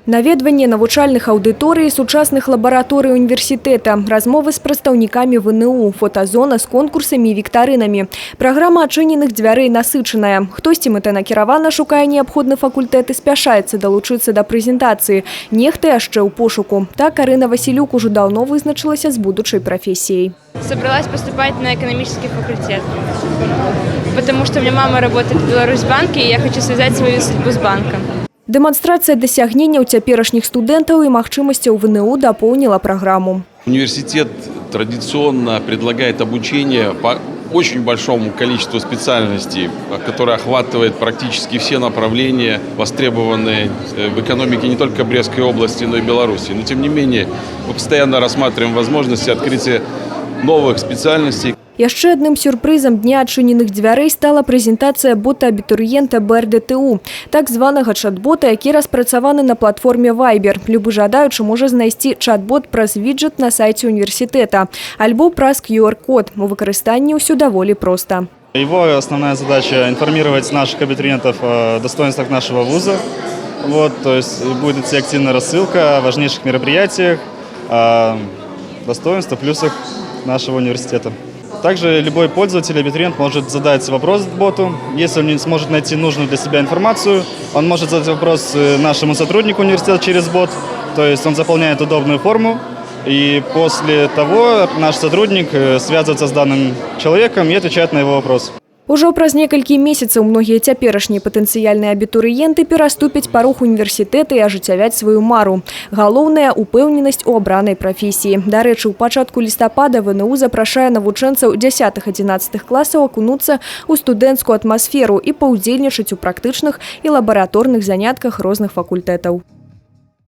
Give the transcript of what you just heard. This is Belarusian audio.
Наведванне навучальных аўдыторый, сучасных лабараторый універсітэта, размовы з прадстаўнікамі ВНУ, фотазона з конкурсамі і віктарынамі. Праграма адчыненых дзвярэй насычаная. Хтосьці мэтанакіравана шукае неабходны факультэт і спяшаецца далучыцца да прэзентацыі. Нехта яшчэ ў пошуку. Так Арына Васілюк ужо даўно вызначылася з будучай прафесіяй. Собралась поступать на экономический факультет, потому что у меня мама работает в Беларусьбанке, и я хочу связать свою судьбу с банком. Дэманстрацыя дасягненняў цяперашніх студэнтаў і магчымасцяў ВНУ дапоўніла праграму. Университет традиционно предлагает обучение по очень большому количеству специальностей, которое охватывает практически все направления, востребованные в экономике не только Брестской области, но и Беларуси. Но тем не менее, мы постоянно рассматриваем возможности открытия новых специальностей. Яшчэ адным сюрпрызам дня адчыненых дзвярэй стала прэзентацыя бота абітурыента БРДТУ, так званага чат-бота, які распрацаваны на платформе Viber. Любы жадаючы можа знайсці чат-бот праз виджет на сайце універсітэта, альбо праз QR-код. У выкарыстанні ўсё даволі проста. Его основная задача – информировать наших абитуриентов о достоинствах нашего вуза. То есть будет идти активная рассылка о важнейших мероприятиях, о достоинствах, плюсах нашего университета. Также любой пользователь, абитуриент может задать вопрос боту. Если он не сможет найти нужную для себя информацию, он может задать вопрос нашему сотруднику университета через бот. То есть он заполняет удобную форму, и после того наш сотрудник связывается с данным человеком и отвечает на его вопрос. Ужо праз некалькі месяцаў многія цяперашнія патэнцыяльныя абітурыенты пераступяць парог універсітэта і ажыццявяць сваю мару. Галоўная – упэўненасць у абранай прафесіі. Дарэчы, у пачатку лістапада ВНУ запрашае навучэнцаў 10-11 класаў акунуцца ў студэнцкую атмасферу і паўдзельнічаць у практычных і лабараторных занятках розных факультэтаў.